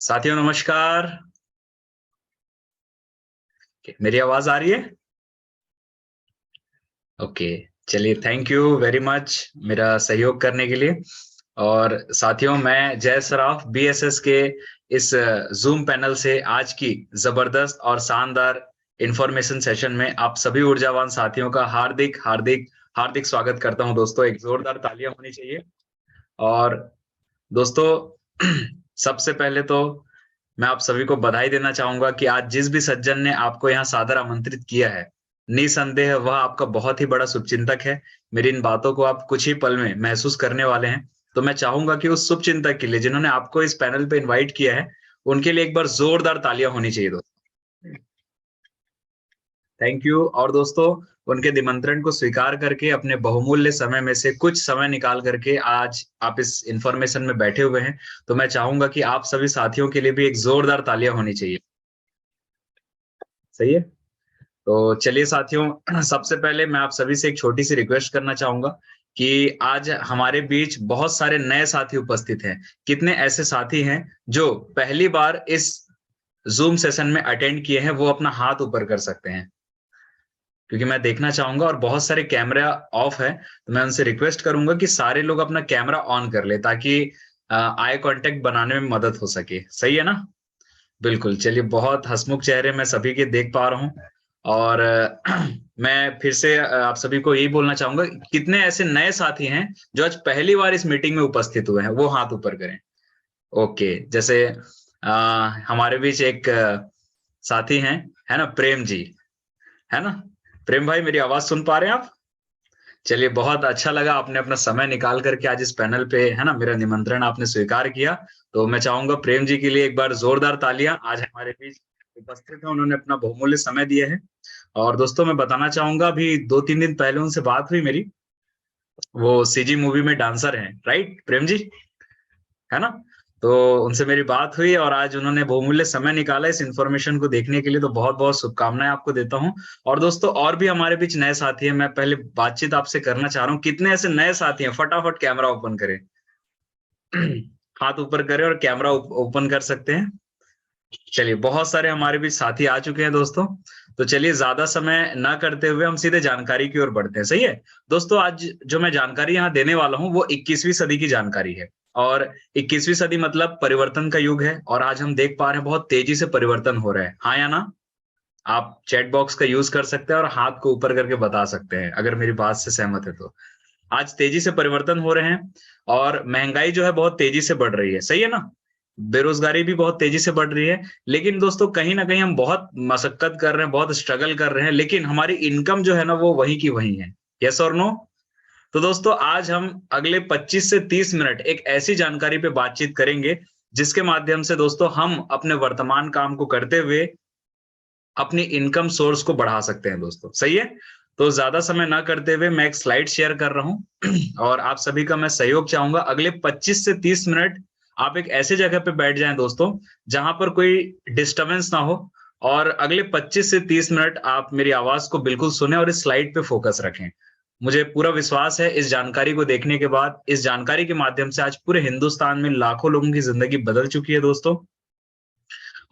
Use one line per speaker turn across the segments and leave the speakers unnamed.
साथियों नमस्कार। मेरी आवाज आ रही है? ओके। चलिए, थैंक यू वेरी मच मेरा सहयोग करने के लिए। और साथियों, मैं जय सराफ बीएसएस के इस जूम पैनल से आज की जबरदस्त और शानदार इंफॉर्मेशन सेशन में आप सभी ऊर्जावान साथियों का हार्दिक हार्दिक हार्दिक स्वागत करता हूं। दोस्तों, एक जोरदार तालियां होनी चाहिए। और दोस्तों, सबसे पहले तो मैं आप सभी को बधाई देना चाहूंगा कि आज जिस भी सज्जन ने आपको यहाँ सादर आमंत्रित किया है, निसंदेह वह आपका बहुत ही बड़ा शुभचिंतक है। मेरी इन बातों को आप कुछ ही पल में महसूस करने वाले हैं। तो मैं चाहूंगा कि उस शुभचिंतक के लिए जिन्होंने आपको इस पैनल पे इनवाइट किया है, उनके लिए एक बार जोरदार तालियां होनी चाहिए दोस्तों। Thank you. और दोस्तों, उनके निमंत्रण को स्वीकार करके अपने बहुमूल्य समय में से कुछ समय निकाल करके आज आप इस इंफॉर्मेशन में बैठे हुए हैं, तो मैं चाहूंगा कि आप सभी साथियों के लिए भी एक जोरदार तालियां होनी चाहिए। सही है? तो चलिए साथियों, सबसे पहले मैं आप सभी से एक छोटी सी रिक्वेस्ट करना चाहूंगा कि आज हमारे बीच बहुत सारे नए साथी उपस्थित हैं। कितने ऐसे साथी हैं जो पहली बार इस जूम सेशन में अटेंड किए हैं, वो अपना हाथ ऊपर कर सकते हैं, क्योंकि मैं देखना चाहूंगा। और बहुत सारे कैमरा ऑफ है, तो मैं उनसे रिक्वेस्ट करूंगा कि सारे लोग अपना कैमरा ऑन कर ले, ताकि आई कांटेक्ट बनाने में मदद हो सके। सही है ना? बिल्कुल। चलिए, बहुत हंसमुख चेहरे मैं सभी के देख पा रहा हूँ। और मैं फिर से आप सभी को यही बोलना चाहूंगा, कितने ऐसे नए साथी हैं जो आज पहली बार इस मीटिंग में उपस्थित हुए हैं, वो हाथ ऊपर करें। ओके। जैसे हमारे बीच एक साथी हैं, है ना, प्रेम जी। है ना? प्रेम भाई, मेरी आवाज सुन पा रहे हैं आप? चलिए, बहुत अच्छा लगा आपने अपना समय निकाल करके आज इस पैनल पे, है ना, मेरा निमंत्रण आपने स्वीकार किया। तो मैं चाहूंगा प्रेम जी के लिए एक बार जोरदार तालियां। आज हमारे बीच उपस्थित है, उन्होंने अपना बहुमूल्य समय दिया है। और दोस्तों, मैं बताना चाहूंगा, अभी 2-3 दिन पहले उनसे बात हुई मेरी। वो सीजी मूवी में डांसर हैं, राइट प्रेम जी? है ना? तो उनसे मेरी बात हुई और आज उन्होंने बहुमूल्य समय निकाला इस इंफॉर्मेशन को देखने के लिए, तो बहुत बहुत शुभकामनाएं आपको देता हूं। और दोस्तों, और भी हमारे बीच नए साथी हैं। मैं पहले बातचीत आपसे करना चाह रहा हूँ, कितने ऐसे नए साथी हैं? फटाफट कैमरा ओपन करें। हाथ ऊपर करें और कैमरा ओपन कर सकते हैं। चलिए, बहुत सारे हमारे बीच साथी आ चुके हैं दोस्तों। तो चलिए, ज्यादा समय ना करते हुए हम सीधे जानकारी की ओर बढ़ते हैं। सही है? दोस्तों, आज जो मैं जानकारी यहाँ देने वाला हूँ वो 21वीं सदी की जानकारी है। और 21वीं सदी मतलब परिवर्तन का युग है, और आज हम देख पा रहे हैं बहुत तेजी से परिवर्तन हो रहा है। हाँ या ना? आप चैट बॉक्स का यूज कर सकते हैं और हाथ को ऊपर करके बता सकते हैं अगर मेरी बात से सहमत है तो। आज तेजी से परिवर्तन हो रहे हैं, और महंगाई जो है बहुत तेजी से बढ़ रही है। सही है ना? बेरोजगारी भी बहुत तेजी से बढ़ रही है। लेकिन दोस्तों, कहीं ना कहीं हम बहुत मशक्कत कर रहे हैं, बहुत स्ट्रगल कर रहे हैं, लेकिन हमारी इनकम जो है ना, वो वही की वही है। यस और नो? तो दोस्तों, आज हम अगले 25 से 30 मिनट एक ऐसी जानकारी पे बातचीत करेंगे, जिसके माध्यम से दोस्तों हम अपने वर्तमान काम को करते हुए अपनी इनकम सोर्स को बढ़ा सकते हैं दोस्तों। सही है? तो ज्यादा समय ना करते हुए मैं एक स्लाइड शेयर कर रहा हूं और आप सभी का मैं सहयोग चाहूंगा। अगले 25 से 30 मिनट आप एक ऐसी जगह पे बैठ जाएं दोस्तों, जहां पर कोई डिस्टरबेंस ना हो। और अगले 25 से 30 मिनट आप मेरी आवाज को बिल्कुल सुने और इस स्लाइड पे फोकस रखें। मुझे पूरा विश्वास है, इस जानकारी को देखने के बाद, इस जानकारी के माध्यम से आज पूरे हिंदुस्तान में लाखों लोगों की जिंदगी बदल चुकी है दोस्तों।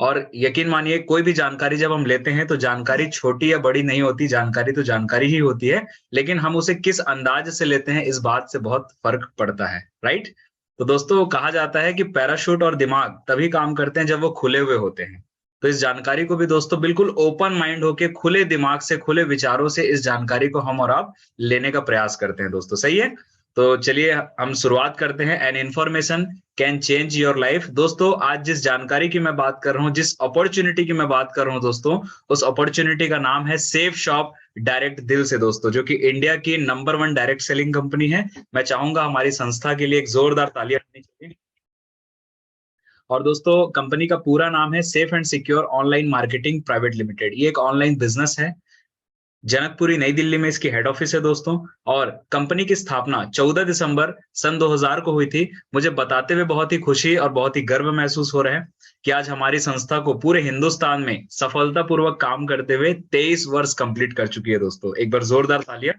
और यकीन मानिए, कोई भी जानकारी जब हम लेते हैं तो जानकारी छोटी या बड़ी नहीं होती, जानकारी तो जानकारी ही होती है। लेकिन हम उसे किस अंदाज से लेते हैं, इस बात से बहुत फर्क पड़ता है, राइट? तो दोस्तों, कहा जाता है कि पैराशूट और दिमाग तभी काम करते हैं जब वो खुले हुए होते हैं। तो इस जानकारी को भी दोस्तों बिल्कुल ओपन माइंड होके, खुले दिमाग से, खुले विचारों से इस जानकारी को हम और आप लेने का प्रयास करते हैं दोस्तों। सही है? तो चलिए, हम शुरुआत करते हैं। An information can change your life. दोस्तों, आज जिस जानकारी की मैं बात कर रहा हूं, जिस अपॉर्चुनिटी की मैं बात कर रहा हूं दोस्तों, उस अपॉर्चुनिटी का नाम है सेफ शॉप डायरेक्ट दिल से दोस्तों, जो कि इंडिया की नंबर 1 डायरेक्ट सेलिंग कंपनी है। मैं चाहूंगा हमारी संस्था के लिए एक जोरदार तालियां होनी चाहिए। और दोस्तों, कंपनी का पूरा नाम है safe and secure online marketing private limited. ये एक ऑनलाइन बिजनेस है। जनकपुरी नई दिल्ली में इसकी हेड ऑफिस है दोस्तों। और कंपनी की स्थापना 14 दिसंबर सन 2000 को हुई थी। मुझे बताते हुए बहुत ही खुशी और बहुत ही गर्व महसूस हो रहा है कि आज हमारी संस्था को पूरे हिंदुस्तान में सफलतापूर्वक काम करते हुए 23 वर्ष कंप्लीट कर चुकी है दोस्तों। एक बार जोरदार तालियां।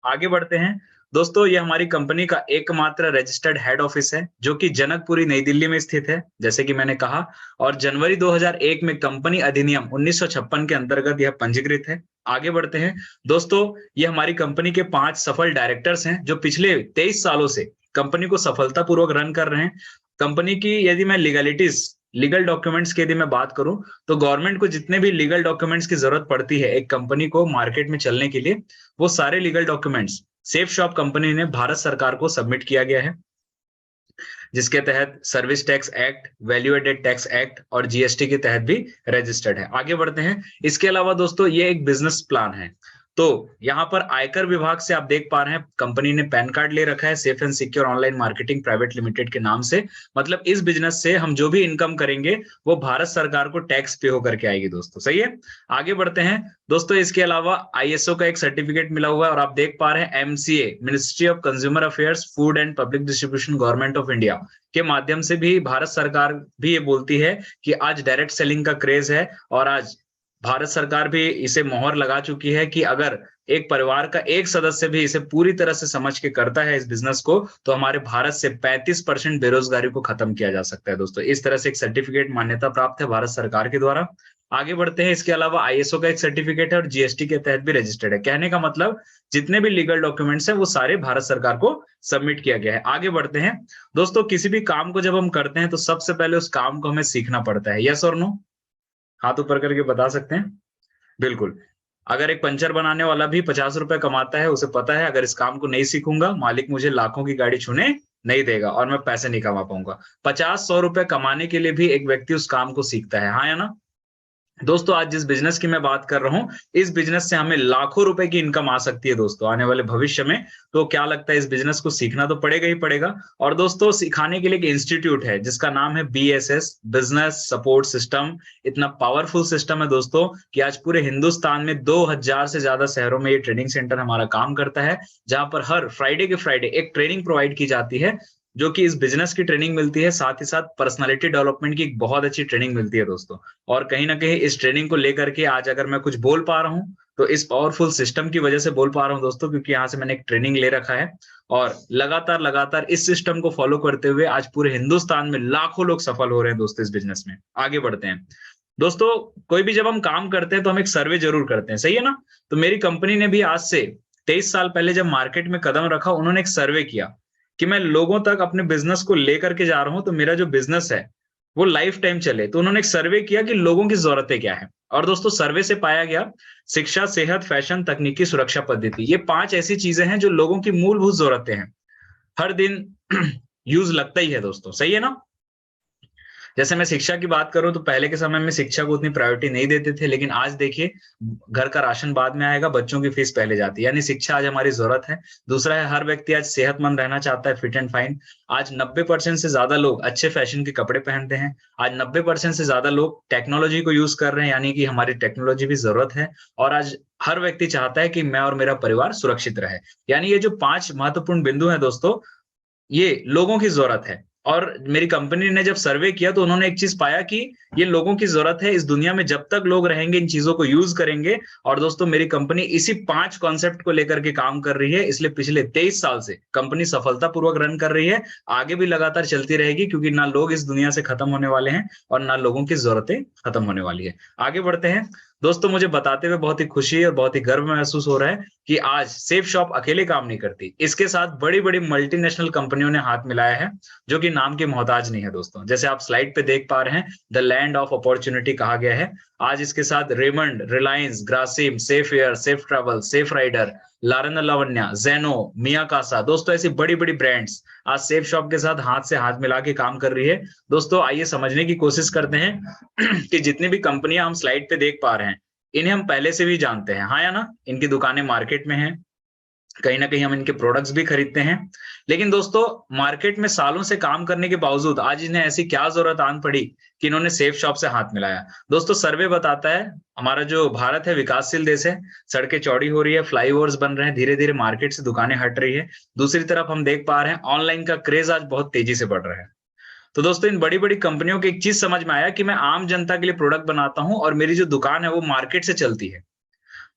आगे बढ़ते हैं दोस्तों ये हमारी कंपनी का एकमात्र रजिस्टर्ड हेड ऑफिस है जो कि जनकपुरी नई दिल्ली में स्थित है, जैसे कि मैंने कहा। और जनवरी 2001 में कंपनी अधिनियम 1956 के अंतर्गत यह पंजीकृत है। आगे बढ़ते हैं दोस्तों, ये हमारी कंपनी के 5 सफल डायरेक्टर्स हैं जो पिछले 23 सालों से कंपनी को सफलतापूर्वक रन कर रहे हैं। कंपनी की यदि मैं लीगल डॉक्यूमेंट्स की यदि मैं बात करूं, तो गवर्नमेंट को जितने भी लीगल डॉक्यूमेंट्स की जरूरत पड़ती है एक कंपनी को मार्केट में चलने के लिए, वो सारे legal documents safe shop company ने भारत सरकार को सबमिट किया गया है, जिसके तहत service tax act, value added tax act और जीएसटी के तहत भी रजिस्टर्ड है। आगे बढ़ते हैं। इसके अलावा दोस्तों ये एक बिजनेस प्लान है। तो यहाँ पर आयकर विभाग से आप देख पा रहे हैं कंपनी ने पैन कार्ड ले रखा है safe and secure online marketing private limited के नाम से। मतलब इस बिजनेस से हम जो भी इनकम करेंगे वो भारत सरकार को टैक्स पे होकर के आएगी दोस्तों, सही है। आगे बढ़ते हैं दोस्तों। इसके अलावा आईएसओ का एक सर्टिफिकेट मिला हुआ है और आप देख पा रहे हैं MCA, ministry of consumer affairs, food and public distribution, government of India के माध्यम से भी भारत सरकार भी ये बोलती है कि आज डायरेक्ट सेलिंग का क्रेज है और आज भारत सरकार भी इसे मोहर लगा चुकी है कि अगर एक परिवार का एक सदस्य भी इसे पूरी तरह से समझ के करता है इस बिजनेस को, तो हमारे भारत से 35% बेरोजगारी को खत्म किया जा सकता है दोस्तों। इस तरह से एक सर्टिफिकेट मान्यता प्राप्त है भारत सरकार के द्वारा। आगे बढ़ते हैं। इसके अलावा आईएसओ का एक सर्टिफिकेट है और जीएसटी के तहत भी रजिस्टर्ड है। कहने का मतलब जितने भी लीगल डॉक्यूमेंट्स हैं वो सारे भारत सरकार को सबमिट किया गया है। आगे बढ़ते हैं दोस्तों। किसी भी काम को जब हम करते हैं तो सबसे पहले उस काम को हमें सीखना पड़ता है। यस और नो? हाथ ऊपर करके बता सकते हैं। बिल्कुल। अगर एक पंचर बनाने वाला भी 50 रुपए कमाता है, उसे पता है अगर इस काम को नहीं सीखूंगा मालिक मुझे लाखों की गाड़ी छूने नहीं देगा और मैं पैसे नहीं कमा पाऊंगा। 50-100 रुपए कमाने के लिए भी एक व्यक्ति उस काम को सीखता है, हाँ या ना? दोस्तों आज जिस बिजनेस की मैं बात कर रहा हूं, इस बिजनेस से हमें लाखों रुपए की इनकम आ सकती है दोस्तों आने वाले भविष्य में। तो क्या लगता है, इस बिजनेस को सीखना तो पड़ेगा ही पड़ेगा। और दोस्तों सिखाने के लिए एक इंस्टीट्यूट है जिसका नाम है बीएसएस, बिजनेस सपोर्ट सिस्टम। इतना पावरफुल सिस्टम है दोस्तों कि आज पूरे हिंदुस्तान में 2000 से ज्यादा शहरों में ये ट्रेनिंग सेंटर हमारा काम करता है, जहां पर हर फ्राइडे के फ्राइडे एक ट्रेनिंग प्रोवाइड की जाती है, जो कि इस बिजनेस की ट्रेनिंग मिलती है, साथ ही साथ पर्सनालिटी डेवलपमेंट की एक बहुत अच्छी ट्रेनिंग मिलती है दोस्तों। और कहीं ना कहीं इस ट्रेनिंग को लेकर के आज अगर मैं कुछ बोल पा रहा हूं तो इस पावरफुल सिस्टम की वजह से बोल पा रहा हूं दोस्तों, क्योंकि यहाँ से मैंने एक ट्रेनिंग ले रखा है और लगातार इस सिस्टम को फॉलो करते हुए आज पूरे हिंदुस्तान में लाखों लोग सफल हो रहे हैं दोस्तों इस बिजनेस में। आगे बढ़ते हैं दोस्तों। कोई भी जब हम काम करते हैं तो हम एक सर्वे जरूर करते हैं, सही है ना? तो मेरी कंपनी ने भी आज से 23 साल पहले जब मार्केट में कदम रखा, उन्होंने एक सर्वे किया कि मैं लोगों तक अपने बिजनेस को लेकर के जा रहा हूं तो मेरा जो बिजनेस है वो लाइफ टाइम चले। तो उन्होंने एक सर्वे किया कि लोगों की जरूरतें क्या है। और दोस्तों सर्वे से पाया गया शिक्षा, सेहत, फैशन, तकनीकी, सुरक्षा पद्धति, ये 5 ऐसी चीजें हैं जो लोगों की मूलभूत जरूरतें हैं, हर दिन यूज लगता ही है दोस्तों, सही है ना? जैसे मैं शिक्षा की बात करूं तो पहले के समय में शिक्षा को उतनी प्रायोरिटी नहीं देते थे, लेकिन आज देखिए घर का राशन बाद में आएगा, बच्चों की फीस पहले जाती है, यानी शिक्षा आज हमारी जरूरत है। दूसरा है हर व्यक्ति आज सेहतमंद रहना चाहता है, फिट एंड फाइन। आज 90% से ज्यादा लोग अच्छे फैशन के कपड़े पहनते हैं। आज 90% से ज्यादा लोग टेक्नोलॉजी को यूज कर रहे हैं, यानी कि हमारी टेक्नोलॉजी भी जरूरत है। और आज हर व्यक्ति चाहता है कि मैं और मेरा परिवार सुरक्षित रहे। यानी ये जो 5 महत्वपूर्ण बिंदु है दोस्तों, ये लोगों की जरूरत है। और मेरी कंपनी ने जब सर्वे किया तो उन्होंने एक चीज पाया कि ये लोगों की जरूरत है। इस दुनिया में जब तक लोग रहेंगे इन चीजों को यूज करेंगे। और दोस्तों मेरी कंपनी इसी 5 कॉन्सेप्ट को लेकर के काम कर रही है, इसलिए पिछले 23 साल से कंपनी सफलतापूर्वक रन कर रही है, आगे भी लगातार चलती रहेगी, क्योंकि ना लोग इस दुनिया से खत्म होने वाले हैं और ना लोगों की जरूरतें खत्म होने वाली है। आगे बढ़ते हैं दोस्तों। मुझे बताते हुए बहुत ही खुशी और बहुत ही गर्व महसूस हो रहा है कि आज सेफ शॉप अकेले काम नहीं करती, इसके साथ बड़ी बड़ी मल्टीनेशनल कंपनियों ने हाथ मिलाया है, जो कि नाम के मोहताज नहीं है दोस्तों। जैसे आप स्लाइड पे देख पा रहे हैं, द लैंड ऑफ अपॉर्चुनिटी कहा गया है। आज इसके साथ Raymond, Reliance, Grasim, Safe Air, Safe Travel, Safe Rider, Lauren Lavanya, जेनो, मियाकासा, दोस्तों ऐसी बड़ी बड़ी ब्रांड्स आज सेफ शॉप के साथ हाथ मिला के काम कर रही है। दोस्तों आइए समझने की कोशिश करते हैं कि जितनी भी कंपनियां हम स्लाइड पे देख पा रहे हैं, इन्हें हम पहले से भी जानते हैं, हाँ या ना? इनकी दुकानें मार्केट में हैं, कहीं ना कहीं हम इनके प्रोडक्ट्स भी खरीदते हैं। लेकिन दोस्तों मार्केट में सालों से काम करने के बावजूद आज इन्हें ऐसी क्या जरूरत आन पड़ी कि इन्होंने सेफ शॉप से हाथ मिलाया? दोस्तों सर्वे बताता है हमारा जो भारत है विकासशील देश है, सड़कें चौड़ी हो रही है, फ्लाईओवर्स बन रहे हैं, धीरे धीरे मार्केट से दुकानें हट रही है। दूसरी तरफ हम देख पा रहे हैं ऑनलाइन का क्रेज आज बहुत तेजी से बढ़ रहा है। तो दोस्तों इन बड़ी बड़ी कंपनियों की एक चीज समझ में आया कि मैं आम जनता के लिए प्रोडक्ट बनाता हूं और मेरी जो दुकान है वो मार्केट से चलती है।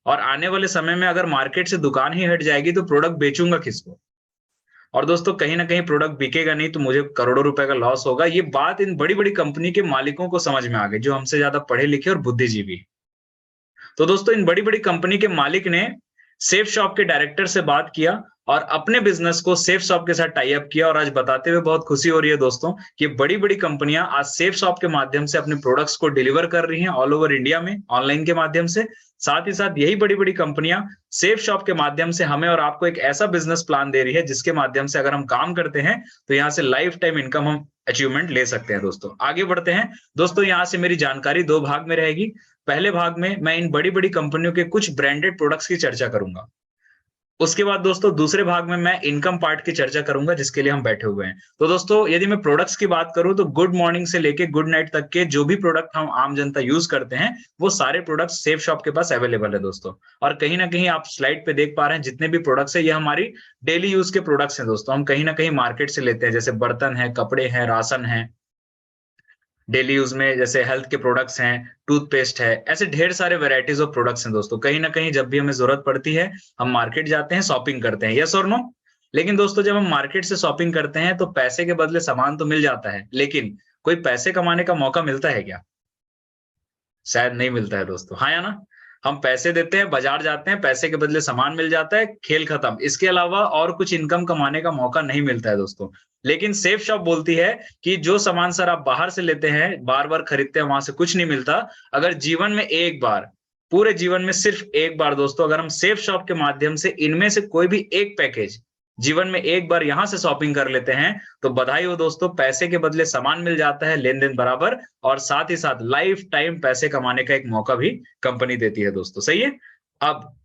और आने वाले समय में अगर मार्केट से दुकान ही हट जाएगी तो प्रोडक्ट बेचूंगा किसको? और दोस्तों कहीं ना कहीं प्रोडक्ट बिकेगा नहीं तो मुझे करोड़ों रुपए का लॉस होगा। ये बात इन बड़ी बड़ी कंपनी के मालिकों को समझ में आ गई, जो हमसे ज्यादा पढ़े लिखे और बुद्धिजीवी। तो दोस्तों इन बड़ी बड़ी कंपनी के मालिक ने सेफ शॉप के डायरेक्टर से बात किया और अपने बिजनेस को सेफ शॉप के साथ टाई अप किया। और आज बताते हुए बहुत खुशी हो रही है दोस्तों कि बड़ी बड़ी कंपनियां आज सेफ शॉप के माध्यम से अपने प्रोडक्ट्स को डिलीवर कर रही हैं ऑल ओवर इंडिया में ऑनलाइन के माध्यम से। साथ ही साथ यही बड़ी बड़ी कंपनियां सेफ शॉप के माध्यम से हमें और आपको एक ऐसा बिजनेस प्लान दे रही है जिसके माध्यम से अगर हम काम करते हैं तो यहाँ से लाइफ टाइम इनकम हम अचीवमेंट ले सकते हैं। दोस्तों आगे बढ़ते हैं। दोस्तों यहाँ से मेरी जानकारी दो भाग में रहेगी। पहले भाग में मैं इन बड़ी बड़ी कंपनियों के कुछ ब्रांडेड प्रोडक्ट्स की चर्चा करूंगा। उसके बाद दोस्तों दूसरे भाग में मैं इनकम पार्ट की चर्चा करूंगा जिसके लिए हम बैठे हुए हैं। तो दोस्तों यदि मैं प्रोडक्ट्स की बात करूं तो गुड मॉर्निंग से लेके गुड नाइट तक के जो भी प्रोडक्ट हम आम जनता यूज करते हैं वो सारे प्रोडक्ट्स सेफ शॉप के पास अवेलेबल है दोस्तों। और कहीं ना कहीं आप स्लाइड पे देख पा रहे हैं जितने भी प्रोडक्ट्स है ये हमारी डेली यूज के प्रोडक्ट्स हैं दोस्तों। हम कहीं ना कहीं मार्केट से लेते हैं, जैसे बर्तन है, कपड़े हैं, राशन है, डेली यूज में जैसे हेल्थ के प्रोडक्ट्स हैं, टूथपेस्ट है, ऐसे ढेर सारे वेराइटीज ऑफ प्रोडक्ट्स हैं दोस्तों। कहीं ना कहीं जब भी हमें जरूरत पड़ती है हम मार्केट जाते हैं, शॉपिंग करते हैं, यस और नो। लेकिन दोस्तों जब हम मार्केट से शॉपिंग करते हैं तो पैसे के बदले सामान तो मिल जाता है, लेकिन कोई पैसे कमाने का मौका मिलता है क्या? शायद नहीं मिलता है दोस्तों, हाँ या ना। हम पैसे देते हैं, बाजार जाते हैं, पैसे के बदले सामान मिल जाता है, खेल खत्म। इसके अलावा और कुछ इनकम कमाने का मौका नहीं मिलता है दोस्तों। लेकिन सेफ शॉप बोलती है कि जो सामान सर आप बाहर से लेते हैं, बार बार खरीदते हैं, वहां से कुछ नहीं मिलता। अगर जीवन में एक बार, पूरे जीवन में सिर्फ एक बार दोस्तों, अगर हम सेफ शॉप के माध्यम से इनमें से कोई भी एक पैकेज जीवन में एक बार यहां से शॉपिंग कर लेते हैं तो बधाई हो दोस्तों, पैसे के बदले सामान मिल जाता है, लेन देन बराबर, और साथ ही साथ लाइफ टाइम पैसे कमाने का एक मौका भी कंपनी देती है दोस्तों। सही है। अब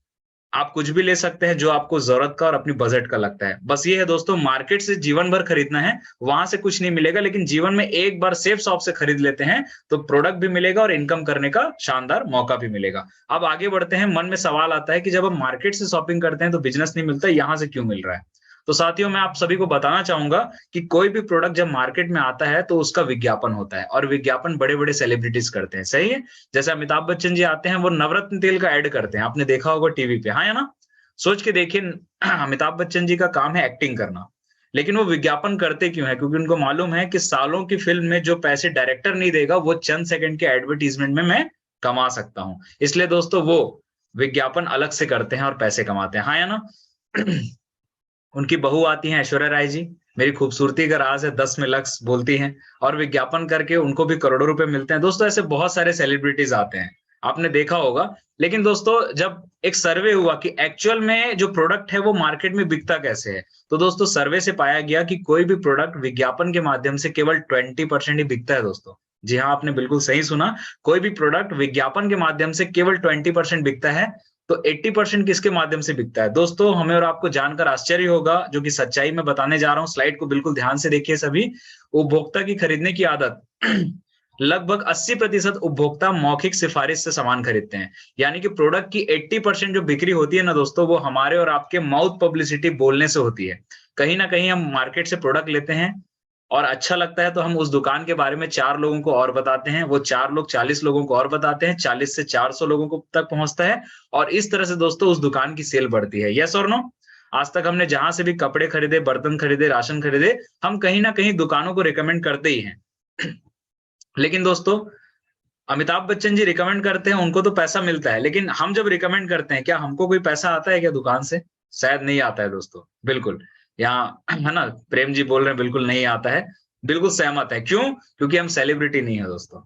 आप कुछ भी ले सकते हैं जो आपको जरूरत का और अपनी बजट का लगता है। बस ये है दोस्तों, मार्केट से जीवन भर खरीदना है, वहां से कुछ नहीं मिलेगा, लेकिन जीवन में एक बार सेफ शॉप से खरीद लेते हैं तो प्रोडक्ट भी मिलेगा और इनकम करने का शानदार मौका भी मिलेगा। अब आगे बढ़ते हैं। मन में सवाल आता है कि जब हम मार्केट से शॉपिंग करते हैं तो बिजनेस नहीं मिलता, यहाँ से क्यों मिल रहा है? तो साथियों मैं आप सभी को बताना चाहूंगा कि कोई भी प्रोडक्ट जब मार्केट में आता है तो उसका विज्ञापन होता है, और विज्ञापन बड़े बड़े सेलिब्रिटीज करते हैं। सही है। जैसे अमिताभ बच्चन जी आते हैं, वो नवरत्न तेल का ऐड करते हैं, आपने देखा होगा टीवी पे, हाँ या ना। सोच के देखिए, अमिताभ बच्चन जी का काम है एक्टिंग करना, लेकिन वो विज्ञापन करते क्यों है? क्योंकि उनको मालूम है कि सालों की फिल्म में जो पैसे डायरेक्टर नहीं देगा वो चंद सेकंड के एडवर्टीजमेंट में मैं कमा सकता हूं। इसलिए दोस्तों वो विज्ञापन अलग से करते हैं और पैसे कमाते हैं, हाँ या ना। उनकी बहू आती है ऐश्वर्या राय जी, मेरी खूबसूरती का राज है 10 में लक्स बोलती हैं, और विज्ञापन करके उनको भी करोड़ों रुपए मिलते हैं दोस्तों। ऐसे बहुत सारे सेलिब्रिटीज आते हैं, आपने देखा होगा। लेकिन दोस्तों जब एक सर्वे हुआ कि एक्चुअल में जो प्रोडक्ट है वो मार्केट में बिकता कैसे है, तो दोस्तों सर्वे से पाया गया कि कोई भी प्रोडक्ट विज्ञापन के माध्यम से केवल 20% ही बिकता है दोस्तों। जी हाँ, आपने बिल्कुल सही सुना, कोई भी प्रोडक्ट विज्ञापन के माध्यम से केवल 20% बिकता है। तो 80% किसके माध्यम से बिकता है? दोस्तों हमें और आपको जानकर आश्चर्य होगा, जो कि सच्चाई में बताने जा रहा हूं। स्लाइड को बिल्कुल ध्यान से देखिए सभी। उपभोक्ता की खरीदने की आदत लगभग 80% उपभोक्ता मौखिक सिफारिश से सामान खरीदते हैं। यानी कि प्रोडक्ट की 80% जो बिक्री होती है ना दोस्तों, वो हमारे और आपके माउथ पब्लिसिटी बोलने से होती है। कहीं ना कहीं हम मार्केट से प्रोडक्ट लेते हैं और अच्छा लगता है तो हम उस दुकान के बारे में 4 लोगों को और बताते हैं, वो 4 लोग 40 लोगों को और बताते हैं, 40 से 400 लोगों को तक पहुंचता है, और इस तरह से दोस्तों उस दुकान की सेल बढ़ती है। यस और नो। आज तक हमने जहां से भी कपड़े खरीदे, बर्तन खरीदे, राशन खरीदे, हम कहीं ना कहीं दुकानों को रिकमेंड करते ही हैं। लेकिन दोस्तों अमिताभ बच्चन जी रिकमेंड करते हैं, उनको तो पैसा मिलता है, लेकिन हम जब रिकमेंड करते हैं, क्या हमको कोई पैसा आता है क्या दुकान से? शायद नहीं आता है दोस्तों, बिल्कुल। यहाँ है ना, प्रेम जी बोल रहे हैं बिल्कुल नहीं आता है, बिल्कुल सहमत है। क्यों? क्योंकि हम सेलिब्रिटी नहीं है दोस्तों।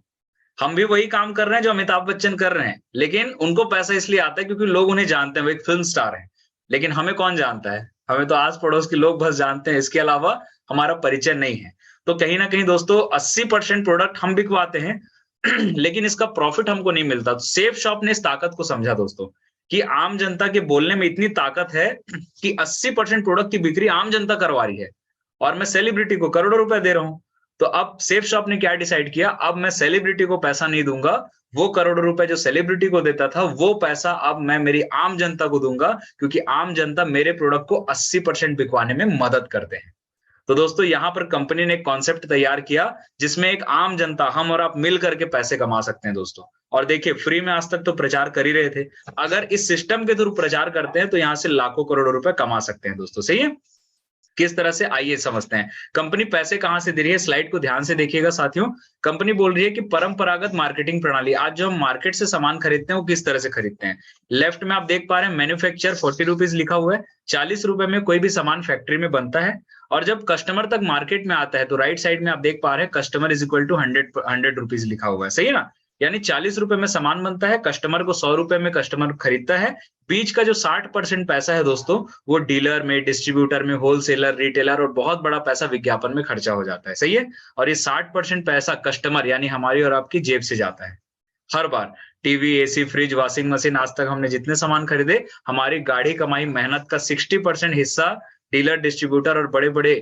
हम भी वही काम कर रहे हैं जो अमिताभ बच्चन कर रहे हैं, लेकिन उनको पैसा इसलिए आता है क्योंकि लोग उन्हें जानते हैं, वो एक फिल्म स्टार है। लेकिन हमें कौन जानता है? हमें तो आस पड़ोस के लोग बस जानते हैं, इसके अलावा हमारा परिचय नहीं है। तो कहीं ना कहीं दोस्तों 80% प्रोडक्ट हम बिकवाते हैं लेकिन इसका प्रॉफिट हमको नहीं मिलता। तो सेफ शॉप ने इस ताकत को समझा दोस्तों कि आम जनता के बोलने में इतनी ताकत है कि 80% प्रोडक्ट की बिक्री आम जनता करवा रही है, और मैं सेलिब्रिटी को करोड़ों रुपए दे रहा हूं। तो अब सेफ शॉप ने क्या डिसाइड किया, अब मैं सेलिब्रिटी को पैसा नहीं दूंगा, वो करोड़ों रुपए जो सेलिब्रिटी को देता था वो पैसा अब मैं मेरी आम जनता को दूंगा, क्योंकि आम जनता मेरे प्रोडक्ट को 80% बिकवाने में मदद करते हैं। तो दोस्तों यहां पर कंपनी ने एक कॉन्सेप्ट तैयार किया जिसमें एक आम जनता, हम और आप मिल करके पैसे कमा सकते हैं दोस्तों। और देखिए फ्री में आज तक तो प्रचार कर ही रहे थे, अगर इस सिस्टम के थ्रू प्रचार करते हैं तो यहां से लाखों करोड़ों रुपए कमा सकते हैं दोस्तों। सही है। किस तरह से, आइए समझते हैं। कंपनी पैसे कहां से दे रही है, स्लाइड को ध्यान से देखिएगा साथियों। कंपनी बोल रही है कि परंपरागत मार्केटिंग प्रणाली, आज जो हम मार्केट से सामान खरीदते हैं वो किस तरह से खरीदते हैं। लेफ्ट में आप देख पा रहे हैं मैन्युफैक्चर 40 रुपीज लिखा हुआ है, 40 रुपए में कोई भी सामान फैक्ट्री में बनता है, और जब कस्टमर तक मार्केट में आता है तो राइट साइड में आप देख पा रहे हैं customer is equal to 100 rupees लिखा हुआ है, सही है ना। यानी 40 रुपए में सामान बनता है, कस्टमर को 100 रुपए में कस्टमर खरीदता है। बीच का जो 60% पैसा है दोस्तों, वो डीलर में, डिस्ट्रीब्यूटर में, होलसेलर, रिटेलर और बहुत बड़ा पैसा विज्ञापन में खर्चा हो जाता है, सही है। और ये 60% पैसा कस्टमर यानी हमारी और आपकी जेब से जाता है। हर बार TV, AC, fridge, washing machine, आज तक हमने जितने सामान खरीदे, हमारी गाढ़ी कमाई मेहनत का 60% हिस्सा डीलर, डिस्ट्रीब्यूटर और बड़े बड़े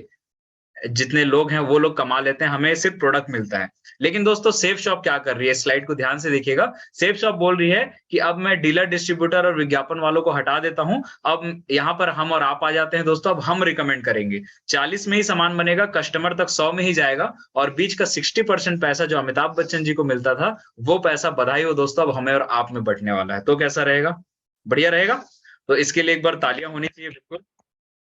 जितने लोग हैं वो लोग कमा लेते हैं, हमें सिर्फ प्रोडक्ट मिलता है। लेकिन दोस्तों सेफ शॉप क्या कर रही है, स्लाइड को ध्यान से देखिएगा। सेफ शॉप बोल रही है कि अब मैं डीलर, डिस्ट्रीब्यूटर और विज्ञापन वालों को हटा देता हूं, अब यहाँ पर हम और आप आ जाते हैं दोस्तों। अब हम रिकमेंड करेंगे, 40 में ही सामान बनेगा, कस्टमर तक 100 में ही जाएगा, और बीच का 60% पैसा जो अमिताभ बच्चन जी को मिलता था, वो पैसा बधाई हो दोस्तों अब हमें और आप में बंटने वाला है। तो कैसा रहेगा, बढ़िया रहेगा। तो इसके लिए एक बार तालियां होनी चाहिए बिल्कुल।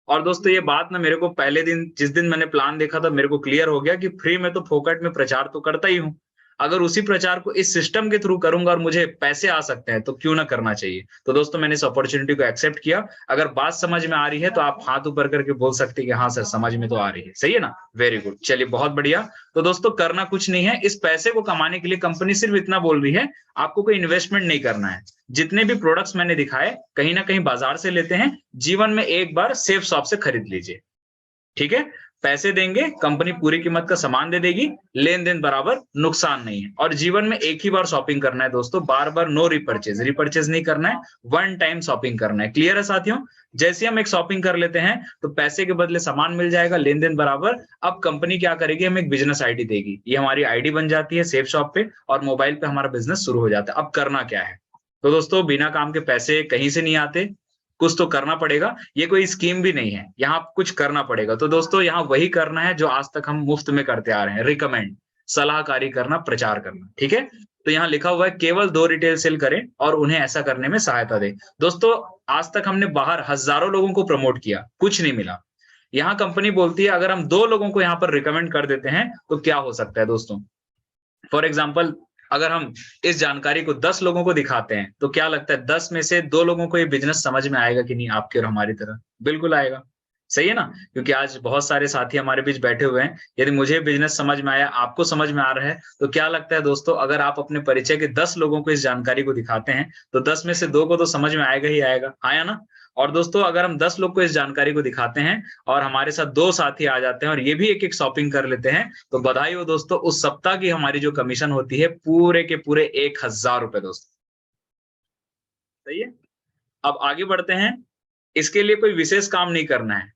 और दोस्तों ये बात ना मेरे को पहले दिन, जिस दिन मैंने प्लान देखा था, मेरे को क्लियर हो गया कि फ्री में तो फोकट में प्रचार तो करता ही हूँ, अगर उसी प्रचार को इस सिस्टम के थ्रू करूंगा और मुझे पैसे आ सकते हैं तो क्यों ना करना चाहिए। तो दोस्तों मैंने इस अपॉर्चुनिटी को एक्सेप्ट किया। अगर बात समझ में आ रही है तो आप हाथ ऊपर करके बोल सकते हैं कि हाँ सर समझ में तो आ रही है, सही है ना, वेरी गुड, चलिए बहुत बढ़िया। तो दोस्तों करना कुछ नहीं है, इस पैसे को कमाने के लिए कंपनी सिर्फ इतना बोल रही है, आपको कोई इन्वेस्टमेंट नहीं करना है। जितने भी प्रोडक्ट्स मैंने दिखाए कहीं ना कहीं बाजार से लेते हैं, जीवन में एक बार सेफ शॉप से खरीद लीजिए, ठीक है। पैसे देंगे, कंपनी पूरी कीमत का सामान दे देगी, लेन देन बराबर, नुकसान नहीं है। और जीवन में एक ही बार शॉपिंग करना है दोस्तों, बार बार नो रिपर्चेज, रिपर्चेज नहीं करना है, वन टाइम शॉपिंग करना है। क्लियर है साथियों। जैसे हम एक शॉपिंग कर लेते हैं तो पैसे के बदले सामान मिल जाएगा, लेन देन बराबर। अब कंपनी क्या करेगी, हमें एक बिजनेस आईडी देगी, ये हमारी आईडी बन जाती है सेफ शॉप पे, और मोबाइल पे हमारा बिजनेस शुरू हो जाता है। अब करना क्या है, तो दोस्तों बिना काम के पैसे कहीं से नहीं आते, कुछ तो करना पड़ेगा। ये कोई स्कीम भी नहीं है, यहाँ कुछ करना पड़ेगा। तो दोस्तों यहाँ वही करना है जो आज तक हम मुफ्त में करते आ रहे हैं, रिकमेंड, सलाहकारी करना, प्रचार करना, ठीक है। तो यहाँ लिखा हुआ है केवल 2 रिटेल सेल करें और उन्हें ऐसा करने में सहायता दें। दोस्तों आज तक हमने बाहर हजारों लोगों को प्रमोट किया, कुछ नहीं मिला। यहाँ कंपनी बोलती है अगर हम 2 लोगों को यहाँ पर रिकमेंड कर देते हैं तो क्या हो सकता है दोस्तों। फॉर एग्जाम्पल अगर हम इस जानकारी को 10 लोगों को दिखाते हैं तो क्या लगता है 10 में से 2 लोगों को ये बिजनेस समझ में आएगा कि नहीं, आपके और हमारी तरह, बिल्कुल आएगा, सही है ना। क्योंकि आज बहुत सारे साथी हमारे बीच बैठे हुए हैं, यदि मुझे बिजनेस समझ में आया, आपको समझ में आ रहा है, तो क्या लगता है दोस्तों अगर आप अपने परिचय के 10 लोगों को इस जानकारी को दिखाते हैं तो 10 में से 2 को तो समझ में आएगा ही आएगा, आया ना। और दोस्तों अगर हम 10 लोग को इस जानकारी को दिखाते हैं और हमारे साथ 2 साथी आ जाते हैं और ये भी एक एक शॉपिंग कर लेते हैं, तो बधाई हो दोस्तों, उस सप्ताह की हमारी जो कमीशन होती है पूरे के पूरे 1000 रुपए दोस्तों, सही है। अब आगे बढ़ते हैं। इसके लिए कोई विशेष काम नहीं करना है,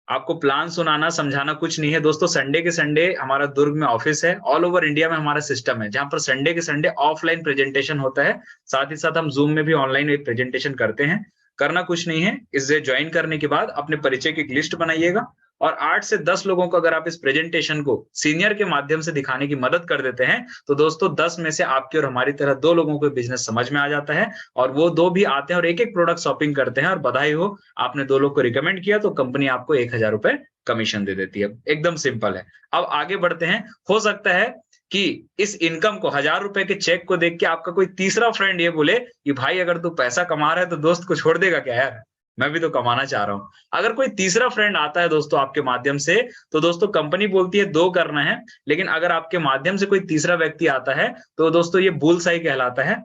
आपको प्लान सुनाना, समझाना कुछ नहीं है दोस्तों। संडे के संडे हमारा दुर्ग में ऑफिस है, ऑल ओवर इंडिया में हमारा सिस्टम है, जहां पर संडे के संडे ऑफलाइन प्रेजेंटेशन होता है, साथ ही साथ हम जूम में भी ऑनलाइन एक प्रेजेंटेशन करते हैं। करना कुछ नहीं है, इसे ज्वाइन करने के बाद अपने परिचय की एक लिस्ट बनाइएगा और 8 से 10 लोगों को अगर आप इस प्रेजेंटेशन को सीनियर के माध्यम से दिखाने की मदद कर देते हैं तो दोस्तों 10 में से आपके और हमारी तरह 2 लोगों को बिजनेस समझ में आ जाता है, और वो 2 भी आते हैं और एक एक प्रोडक्ट शॉपिंग करते हैं, और बधाई हो आपने 2 लोग को रिकमेंड किया तो कंपनी आपको 1000 रुपए कमीशन दे देती है। एकदम सिंपल है। अब आगे बढ़ते हैं। हो सकता है कि इस इनकम को, 1000 रुपए के चेक को देख के आपका कोई तीसरा फ्रेंड ये बोले कि भाई अगर तू पैसा कमा रहा है तो दोस्त को छोड़ देगा क्या यार, मैं भी तो कमाना चाह रहा हूं। अगर कोई तीसरा फ्रेंड आता है दोस्तों आपके माध्यम से, तो दोस्तों कंपनी बोलती है 2 करना है, लेकिन अगर आपके माध्यम से कोई तीसरा व्यक्ति आता है तो दोस्तों ये बुलसाई कहलाता है,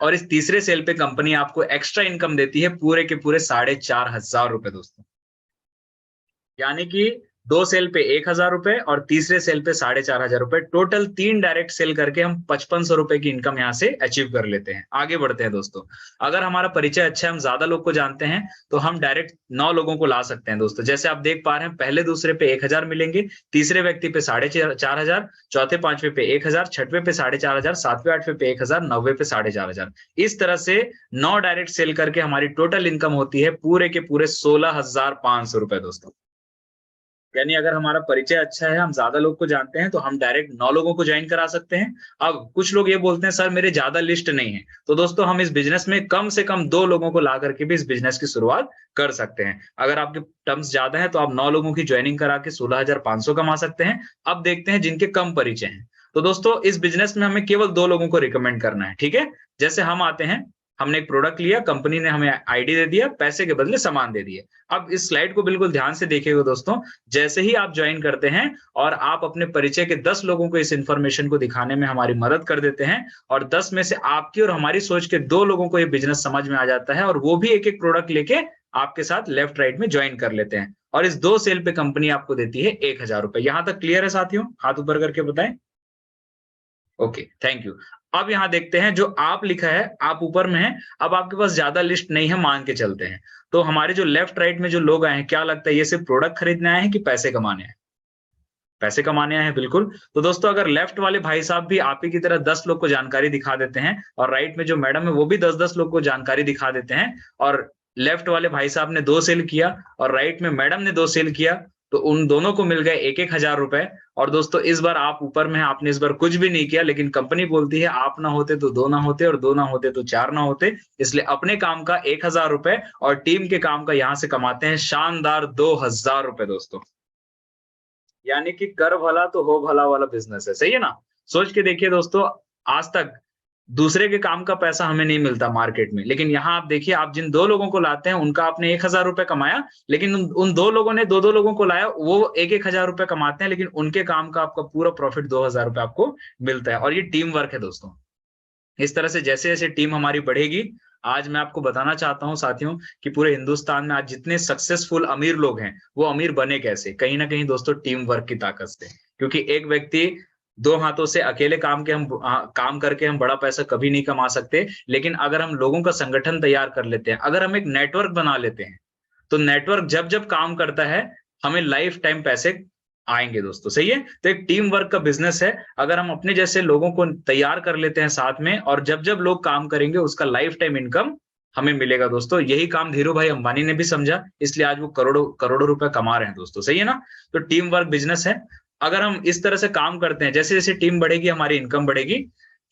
और इस तीसरे सेल पे कंपनी आपको एक्स्ट्रा इनकम देती है पूरे के पूरे 4500 रुपए दोस्तों। यानी कि 2 सेल पे 1000 रुपए और तीसरे सेल पे 4500 रुपए, टोटल 3 डायरेक्ट सेल करके हम 5500 रुपए की इनकम यहाँ से अचीव कर लेते हैं। आगे बढ़ते हैं दोस्तों। अगर हमारा परिचय अच्छा है, हम ज्यादा लोग को जानते हैं, तो हम डायरेक्ट 9 लोगों को ला सकते हैं दोस्तों। जैसे आप देख पा रहे हैं, पहले दूसरे पे 1000 मिलेंगे, तीसरे व्यक्ति पे 4500, चौथे पांचवें पे 1000, छठवें पे 4500, सातवें आठवें पे 1000, नौवे पे 4500। इस तरह से 9 डायरेक्ट सेल करके हमारी टोटल इनकम होती है पूरे के पूरे 16500 रुपए दोस्तों। यानी अगर हमारा परिचय अच्छा है, हम ज्यादा लोग को जानते हैं, तो हम डायरेक्ट 9 लोगों को ज्वाइन करा सकते हैं। अब कुछ लोग ये बोलते हैं सर मेरे ज्यादा लिस्ट नहीं है, तो दोस्तों हम इस बिजनेस में कम से कम 2 लोगों को ला करके भी इस बिजनेस की शुरुआत कर सकते हैं। अगर आपके टर्म्स ज्यादा है तो आप 9 लोगों की ज्वाइनिंग करा के 16,500 कमा सकते हैं। अब देखते हैं जिनके कम परिचय हैं। तो दोस्तों इस बिजनेस में हमें केवल 2 लोगों को रिकमेंड करना है, ठीक है। जैसे हम आते हैं, हमने एक प्रोडक्ट लिया, कंपनी ने हमें आईडी दे दिया, पैसे के बदले सामान दे दिए। अब इस स्लाइड को बिल्कुल ध्यान से देखिएगा दोस्तों। जैसे ही आप ज्वाइन करते हैं और आप अपने परिचय के 10 लोगों को इस इंफॉर्मेशन को दिखाने में हमारी मदद कर देते हैं, और 10 में से आपकी और हमारी सोच के 2 लोगों को ये बिजनेस समझ में आ जाता है, और वो भी एक एक प्रोडक्ट लेके आपके साथ लेफ्ट राइट में ज्वाइन कर लेते हैं, और इस 2 सेल पे कंपनी आपको देती है 1,000 रुपए। यहां तक क्लियर है साथियों? हाथ ऊपर करके बताएं। Okay, thank you. अब यहाँ देखते हैं जो आप लिखा है, आप ऊपर में है। अब आपके पास ज्यादा लिस्ट नहीं है, मान के चलते हैं। तो हमारे जो लेफ्ट राइट में जो लोग आए हैं, क्या लगता है ये सिर्फ प्रोडक्ट खरीदने आए हैं कि पैसे कमाने आए? पैसे कमाने आए हैं, बिल्कुल। तो दोस्तों अगर लेफ्ट वाले भाई साहब भी आप ही की तरह 10 लोग को जानकारी दिखा देते हैं, और राइट में जो मैडम है वो भी 10-10 लोग को जानकारी दिखा देते हैं, और लेफ्ट वाले भाई साहब ने 2 सेल किया और राइट में मैडम ने 2 सेल किया, तो उन दोनों को मिल गए 1,000 रुपए। और दोस्तों इस बार आप ऊपर में हैं, आपने इस बार कुछ भी नहीं किया, लेकिन कंपनी बोलती है आप ना होते तो 2 ना होते, और 2 ना होते तो 4 ना होते। इसलिए अपने काम का 1,000 रुपए और टीम के काम का यहां से कमाते हैं शानदार 2,000 रुपए दोस्तों। यानी कि कर भला तो हो भला वाला बिजनेस है, सही है ना? सोच के देखिए दोस्तों, आज तक दूसरे के काम का पैसा हमें नहीं मिलता मार्केट में, लेकिन यहाँ आप देखिए, आप जिन 2 लोगों को लाते हैं उनका आपने 1,000 रुपए कमाया, लेकिन उन 2 लोगों ने 2-2 लोगों को लाया, वो 1,000 रुपए कमाते हैं, लेकिन उनके काम का आपका पूरा प्रॉफिट 2,000 रुपए आपको मिलता है। और ये टीम वर्क है दोस्तों। इस तरह से जैसे-जैसे टीम हमारी बढ़ेगी, आज मैं आपको बताना चाहता हूँ साथियों कि पूरे हिंदुस्तान में आज जितने सक्सेसफुल अमीर लोग हैं, वो अमीर बने कैसे? कहीं न कहीं दोस्तों टीम वर्क की ताकत से। क्योंकि एक व्यक्ति 2 हाथों से अकेले काम करके हम बड़ा पैसा कभी नहीं कमा सकते, लेकिन अगर हम लोगों का संगठन तैयार कर लेते हैं, अगर हम एक नेटवर्क बना लेते हैं, तो नेटवर्क जब-जब काम करता है, हमें लाइफ टाइम पैसे आएँगे दोस्तों, सही है? तो एक टीम वर्क का बिज़नेस है, अगर हम अपने जैसे लोगों को तैयार कर लेते हैं साथ में, और जब-जब लोग काम करेंगे उसका लाइफ टाइम इनकम हमें मिलेगा दोस्तों। यही काम धीरूभाई अंबानी ने भी समझा, इसलिए आज वो करोड़ों-करोड़ों रुपए कमा रहे हैं दोस्तों, सही है ना? तो टीम वर्क बिज़नेस है। अगर हम इस तरह से काम करते हैं, जैसे-जैसे टीम बढ़ेगी हमारी इनकम बढ़ेगी।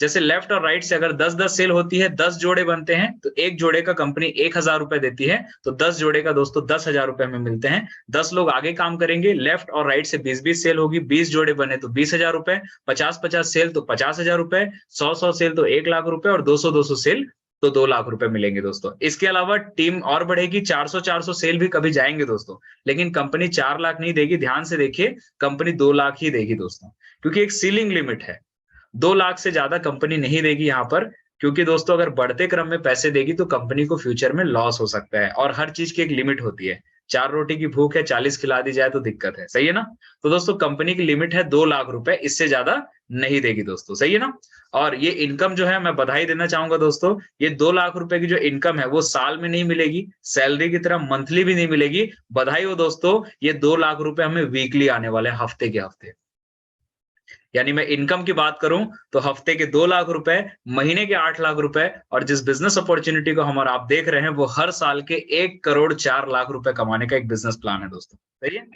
जैसे लेफ्ट और राइट से अगर 10-10 सेल होती है, 10 जोड़े बनते हैं, तो 1 जोड़े का कंपनी 1,000 रुपए देती है, तो 10 जोड़े का दोस्तों 10,000 रुपए हमें मिलते हैं। 10 लोग आगे काम करेंगे, लेफ्ट और राइट से 20-20 सेल होगी, 20 जोड़े बने तो 20,000 रुपए, 50-50 सेल तो 50,000 रुपए, 100-100 सेल तो 1 लाख रुपए, और 200-200 सेल तो 2 लाख रुपए मिलेंगे दोस्तों। इसके अलावा टीम और बढ़ेगी, 400-400 सेल भी कभी जाएँगे दोस्तों, लेकिन कंपनी 4 लाख नहीं देगी, ध्यान से देखिए, कंपनी 2 लाख ही देगी दोस्तों, क्योंकि एक सीलिंग लिमिट है। 2 लाख से ज्यादा कंपनी नहीं देगी यहाँ पर, क्योंकि दोस्तों अगर बढ़ते क्रम में पैसे देगी तो कंपनी को फ्यूचर में लॉस हो सकता है, और हर चीज की एक लिमिट होती है। 4 रोटी की भूख है, 40 खिला दी जाए तो दिक्कत है, सही है ना? तो दोस्तों कंपनी की लिमिट है 2 लाख रुपए, इससे ज्यादा नहीं देगी दोस्तों, सही है ना? और ये इनकम जो है, मैं बधाई देना चाहूंगा दोस्तों, ये 2 लाख रुपए की जो इनकम है वो साल में नहीं मिलेगी, सैलरी की तरह मंथली भी नहीं मिलेगी। बधाई हो दोस्तों, ये 2 लाख रुपए हमें वीकली आने वाले हैं, हफ्ते के हफ्ते। यानी मैं इनकम की बात करूं तो हफ्ते के 2 लाख रुपए, महीने के 8 लाख रुपए, और जिस बिजनेस अपॉर्चुनिटी को हम और आप देख रहे हैं वो हर साल के 1 करोड़ 4 लाख रुपए कमाने का एक बिजनेस प्लान है दोस्तों, सही है?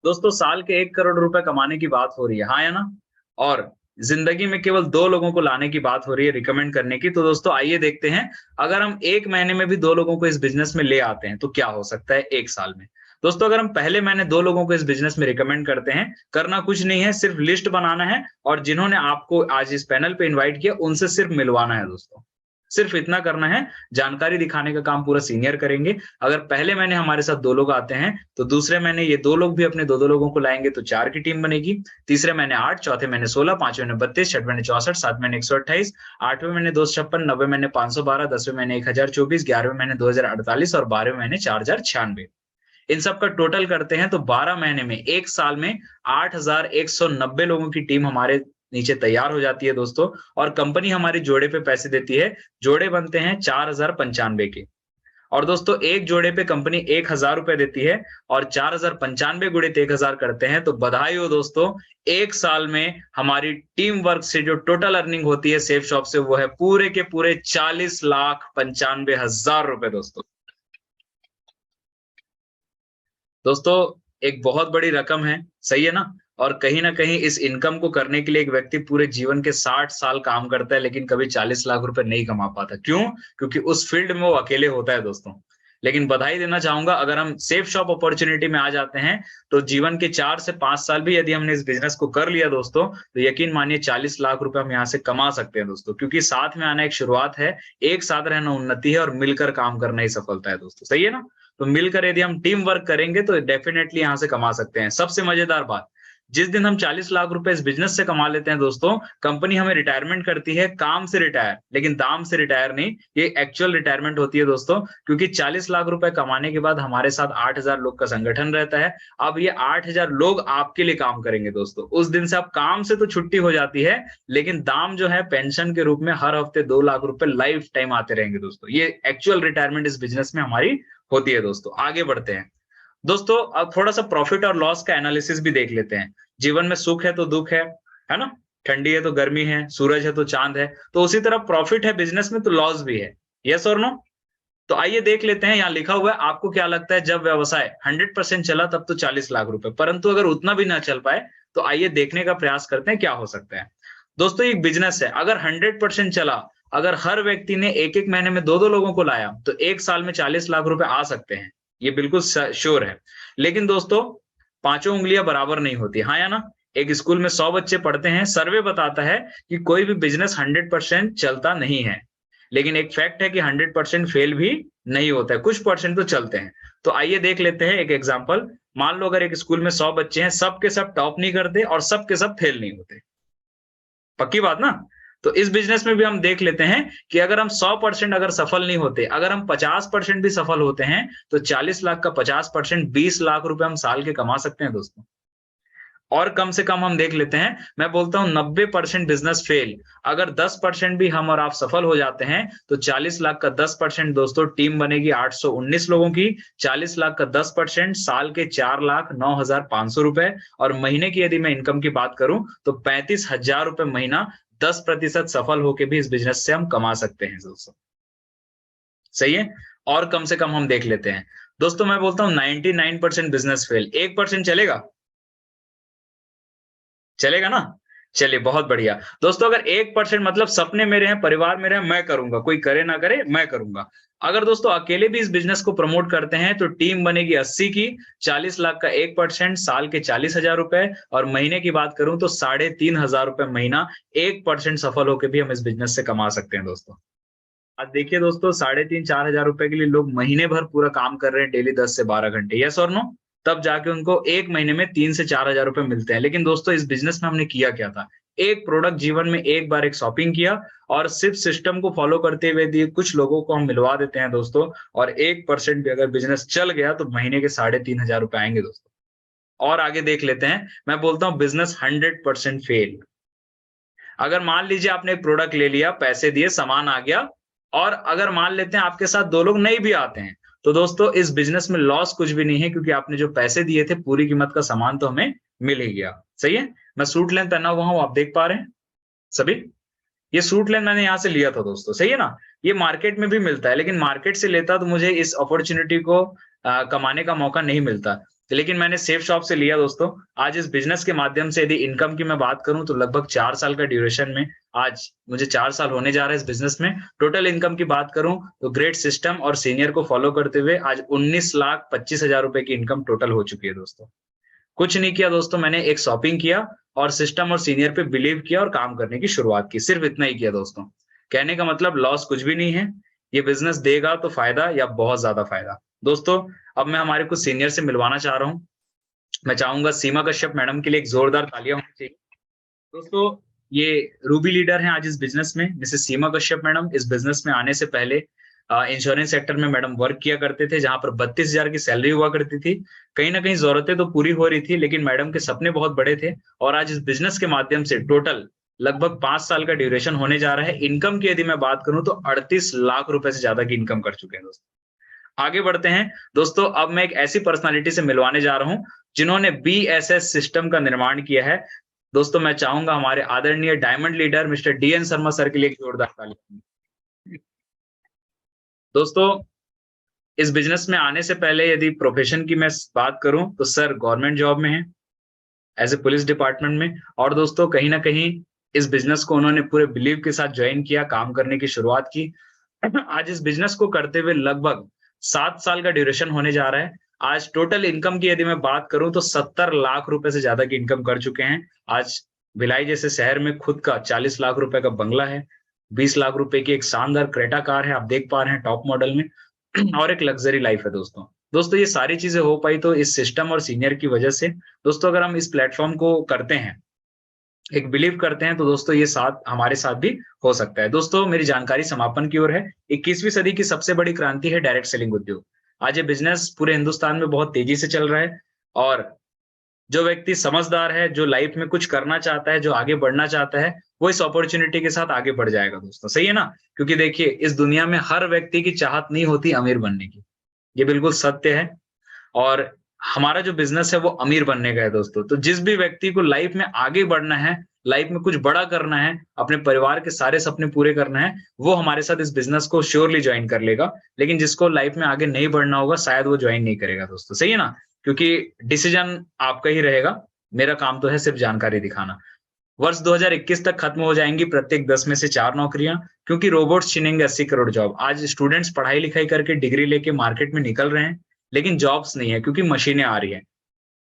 दोस्तों साल के 1 करोड़ रुपए कमाने की बात हो रही है, हाँ या ना? और जिंदगी में केवल 2 लोगों को लाने की बात हो रही है, रिकमेंड करने की। तो दोस्तों आइए देखते हैं, अगर हम 1 महीने में भी 2 लोगों को इस बिजनेस में ले आते हैं तो क्या हो सकता है 1 साल में। दोस्तों अगर हम पहले महीने 2 लोगों को इस बिजनेस में रिकमेंड करते हैं, करना कुछ नहीं है, सिर्फ लिस्ट बनाना है, और जिन्होंने आपको आज इस पैनल पे इनवाइट किया उनसे सिर्फ मिलवाना है दोस्तों। सिर्फ इतना करना है, जानकारी दिखाने का काम पूरा सीनियर करेंगे। अगर पहले महीने हमारे साथ 2 लोग आते हैं, तो दूसरे महीने ये 2 लोग भी अपने 2-2 लोगों को लाएँगे तो 4 की टीम बनेगी। तीसरे महीने 8, चौथे महीने 16, पाँचवें महीने 32, छठवें महीने 64, सातवें महीने 128, आठवें महीने 256, नवें महीने 512, 10वें महीने 1024, 11वें महीने 2048 और 12वें महीने 4096। इन सब का टोटल करते हैं तो 12 महीने में, 1 साल में 8,190 लोगों की टीम हमारे नीचे तैयार हो जाती है दोस्तों, और कंपनी हमारी जोड़े पे पैसे देती है। जोड़े बनते हैं 4,095 के, और दोस्तों एक जोड़े पे कंपनी 1,000 रुपए देती है, और 4,095 गुणित 1,000 करते हैं, तो बधाई हो दोस्तों, 1 साल में हमारी टीम वर्क से जो टोटल अर्निंग होती है सेफ शॉप से, वो है पूरे के पूरे 40,95,000 रुपए दोस्तों। दोस्तों एक बहुत बड़ी रकम है, सही है ना? और कहीं ना कहीं इस इनकम को करने के लिए एक व्यक्ति पूरे जीवन के 60 साल काम करता है, लेकिन कभी 40 लाख रुपए नहीं कमा पाता। क्यों? क्योंकि उस फील्ड में वो अकेले होता है दोस्तों। लेकिन बधाई देना चाहूंगा, अगर हम सेफ शॉप अपॉर्चुनिटी में आ जाते हैं तो जीवन के 4 से 5 साल भी यदि हमने इस बिजनेस को कर लिया दोस्तों, तो यकीन मानिए 40 लाख रुपए हम यहाँ से कमा सकते हैं दोस्तों। क्योंकि साथ में आना एक शुरुआत है, एक साथ रहना उन्नति है, और मिलकर काम करना ही सफलता है दोस्तों। सही है ना? तो मिलकर यदि हम टीम वर्क करेंगे तो डेफिनेटली यहाँ से कमा सकते हैं। सबसे मजेदार बात, जिस दिन हम 40 लाख रुपए इस बिजनेस से कमा लेते हैं दोस्तों, कंपनी हमें रिटायरमेंट करती है, काम से रिटायर, लेकिन दाम से रिटायर नहीं। ये एक्चुअल रिटायरमेंट होती है दोस्तों, क्योंकि 40 लाख रुपए कमाने के बाद हमारे साथ 8,000 लोग का संगठन रहता है। अब ये 8,000 लोग आपके लिए काम करेंगे दोस्तों। उस दिन से आप काम से तो छुट्टी हो जाती है, लेकिन दाम जो है पेंशन के रूप में हर हफ्ते 2 लाख रुपए लाइफ टाइम आते रहेंगे दोस्तों। ये एक्चुअल रिटायरमेंट इस बिजनेस में हमारी होती है दोस्तों। आगे बढ़ते हैं दोस्तों, अब थोड़ा सा प्रॉफिट और लॉस का एनालिसिस भी देख लेते हैं। जीवन में सुख है तो दुख है ना? ठंडी है तो गर्मी है, सूरज है तो चांद है, तो उसी तरह प्रॉफिट है बिजनेस में तो लॉस भी है। यस और नो? तो आइए देख लेते हैं। यहाँ लिखा हुआ है, आपको क्या लगता है जब व्यवसाय 100% चला तब तो 40 लाख रुपए, परंतु अगर उतना भी ना चल पाए तो आइए देखने का प्रयास करते हैं क्या हो सकता है। दोस्तों एक बिजनेस है, अगर 100% चला, अगर हर व्यक्ति ने एक एक महीने में 2-2 लोगों को लाया तो एक साल में 40 लाख रुपए आ सकते हैं। ये बिल्कुल श्योर है। लेकिन दोस्तों पांचों उंगलियां बराबर नहीं होती, हाँ या ना? एक स्कूल में 100 बच्चे पढ़ते हैं, सर्वे बताता है कि कोई भी बिजनेस 100% चलता नहीं है। लेकिन एक फैक्ट है कि 100% फेल भी नहीं होता है, कुछ परसेंट तो चलते हैं। तो आइए देख लेते हैं एक एग्जांपल। मान लो अगर एक स्कूल में 100 बच्चे हैं, सब के सब टॉप नहीं करते और सब के सब फेल नहीं होते। पक्की बात ना? तो इस बिजनेस में भी हम देख लेते हैं कि अगर हम 100% अगर सफल नहीं होते, अगर हम 50% भी सफल होते हैं, तो 40 लाख का 50% 20 लाख रुपए हम साल के कमा सकते हैं दोस्तों। और कम से कम हम देख लेते हैं, मैं बोलता हूं 90% बिजनेस फेल, अगर 10% भी हम और आप सफल हो जाते हैं तो 40 लाख का 10% दोस्तों टीम बनेगी 819 लोगों की। 40 लाख का 10% साल के 4,09,500 रुपए, और महीने की यदि मैं इनकम की बात करूं तो 35,000 रुपए महीना। 10% सफल होकर भी इस बिजनेस से हम कमा सकते हैं दोस्तों। सही है? और कम से कम हम देख लेते हैं दोस्तों, मैं बोलता हूं 99% बिजनेस फेल, 1% चलेगा? चलेगा ना? चलिए बहुत बढ़िया दोस्तों। अगर 1% मतलब सपने मेरे हैं, परिवार मेरे हैं, मैं करूंगा, कोई करे ना करे मैं करूंगा। अगर दोस्तों अकेले भी इस बिजनेस को प्रमोट करते हैं तो टीम बनेगी 80 की। 40 लाख का 1% साल के 40,000 रुपए, और महीने की बात करूं तो 3,500 रुपए महीना। 1% सफल होकर भी हम इस बिजनेस से कमा सकते हैं दोस्तों। अब देखिए दोस्तों, 3,500-4,000 रुपए के लिए लोग महीने भर पूरा काम कर रहे हैं, डेली 10 से 12 घंटे। यस और नो? तब जाके उनको एक महीने में 3 से 4 हजार रुपए मिलते हैं। लेकिन दोस्तों इस बिजनेस में हमने किया क्या था? एक प्रोडक्ट जीवन में एक बार एक शॉपिंग किया, और सिर्फ सिस्टम को फॉलो करते हुए दिए कुछ लोगों को हम मिलवा देते हैं दोस्तों। और 1% भी अगर बिजनेस चल गया तो महीने के 3,500 रुपए आएंगे दोस्तों। और आगे देख लेते हैं, मैं बोलता हूं बिजनेस 100% फेल। अगर मान लीजिए आपने एक प्रोडक्ट ले लिया, पैसे दिए, सामान आ गया, और अगर मान लेते हैं आपके साथ 2 लोग नहीं भी आते हैं, तो दोस्तों इस बिजनेस में लॉस कुछ भी नहीं है, क्योंकि आपने जो पैसे दिए थे पूरी कीमत का सामान तो हमें मिल ही गया। सही है? मैं सूट लेन पहना हुआ हूं, आप देख पा रहे हैं सभी? ये सूट लेन मैंने यहाँ से लिया था दोस्तों, सही है ना? ये मार्केट में भी मिलता है, लेकिन मार्केट से लेता तो मुझे इस अपॉर्चुनिटी को कमाने का मौका नहीं मिलता। लेकिन मैंने सेफ शॉप से लिया दोस्तों। आज इस बिजनेस के माध्यम से यदि इनकम की मैं बात करूं तो लगभग 4 साल का ड्यूरेशन में, आज मुझे 4 साल होने जा रहा है इस बिजनेस में। टोटल इनकम की बात करूं तो ग्रेट सिस्टम और सीनियर को फॉलो करते हुए आज 19,25,000 रुपए की इनकम टोटल हो चुकी है दोस्तों। कुछ नहीं किया दोस्तों, मैंने एक शॉपिंग किया और सिस्टम और सीनियर पे बिलीव किया और काम करने की शुरुआत की। सिर्फ इतना ही किया दोस्तों। कहने का मतलब लॉस कुछ भी नहीं है। ये बिजनेस देगा तो फायदा, या बहुत ज्यादा फायदा। दोस्तों अब मैं हमारे कुछ सीनियर से मिलवाना चाह रहा हूं। मैं चाहूंगा सीमा कश्यप मैडम के लिए एक जोरदार तालियां होनी चाहिए दोस्तों। ये रूबी लीडर हैं आज इस बिजनेस में। मिसेस सीमा कश्यप मैडम इस बिजनेस में आने से पहले इंश्योरेंस सेक्टर में मैडम वर्क किया करते थे, जहां पर 32,000 की सैलरी हुआ करती थी। कहीं ना कहीं जरूरतें तो पूरी हो रही थी, लेकिन मैडम के सपने बहुत बड़े थे, और आज इस बिजनेस के माध्यम से टोटल लगभग 5 साल का ड्यूरेशन होने जा रहा है। इनकम की यदि मैं बात करूं तो 38 लाख रुपए से ज्यादा की इनकम कर चुके हैं दोस्तों। आगे बढ़ते हैं दोस्तों। अब मैं एक ऐसी पर्सनालिटी से मिलवाने जा रहा हूं जिन्होंने BSS सिस्टम का निर्माण किया है दोस्तों। मैं चाहूंगा हमारे आदरणीय diamond leader mister DN Sharma sir के लिए एक जोरदार ताली दोस्तों। इस बिजनेस में आने से पहले यदि प्रोफेशन की मैं बात करूं तो सर गवर्नमेंट जॉब में है, एज ए पुलिस डिपार्टमेंट में। और दोस्तों कहीं ना कहीं इस बिजनेस को उन्होंने पूरे बिलीव के साथ ज्वाइन किया, काम करने की शुरुआत की। आज इस बिजनेस को करते हुए लगभग 7 साल का ड्यूरेशन होने जा रहा है। आज टोटल इनकम की यदि मैं बात करूं तो 70 लाख रुपए से ज्यादा की इनकम कर चुके हैं। आज भिलाई जैसे शहर में खुद का 40 लाख रुपए का बंगला है, 20 लाख रुपए की एक शानदार क्रेटा कार है, आप देख पा रहे हैं टॉप मॉडल में। और एक लग्जरी लाइफ है दोस्तों। दोस्तों ये सारी चीजें हो पाई तो इस सिस्टम और सीनियर की वजह से। दोस्तों अगर हम इस प्लेटफॉर्म को करते हैं, एक बिलीव करते हैं, तो दोस्तों ये साथ हमारे साथ भी हो सकता है। दोस्तों मेरी जानकारी समापन की ओर है। 21वीं सदी की सबसे बड़ी क्रांति है डायरेक्ट सेलिंग उद्योग। आज ये बिजनेस पूरे हिंदुस्तान में बहुत तेजी से चल रहा है, और जो व्यक्ति समझदार है, जो लाइफ में कुछ करना चाहता है, जो आगे बढ़ना चाहता है, वो इस अपॉर्चुनिटी के साथ आगे बढ़ जाएगा दोस्तों। सही है ना? क्योंकि देखिए इस दुनिया में हर व्यक्ति की चाहत नहीं होती अमीर बनने की, ये बिल्कुल सत्य है। और हमारा जो बिजनेस है वो अमीर बनने का है दोस्तों। तो जिस भी व्यक्ति को लाइफ में आगे बढ़ना है, लाइफ में कुछ बड़ा करना है, अपने परिवार के सारे सपने पूरे करना है, वो हमारे साथ इस बिजनेस को श्योरली ज्वाइन कर लेगा। लेकिन जिसको लाइफ में आगे नहीं बढ़ना होगा, शायद वो ज्वाइन नहीं करेगा दोस्तों। सही है ना? क्योंकि डिसीजन आपका ही रहेगा, मेरा काम तो है सिर्फ जानकारी दिखाना। वर्ष 2021 तक खत्म हो जाएंगी प्रत्येक 10 में से 4 नौकरियां, क्योंकि रोबोट्स छीनेंगे 80 करोड़ जॉब। आज स्टूडेंट्स पढ़ाई लिखाई करके डिग्री लेके मार्केट में निकल रहे हैं, लेकिन जॉब्स नहीं है, क्योंकि मशीनें आ रही है।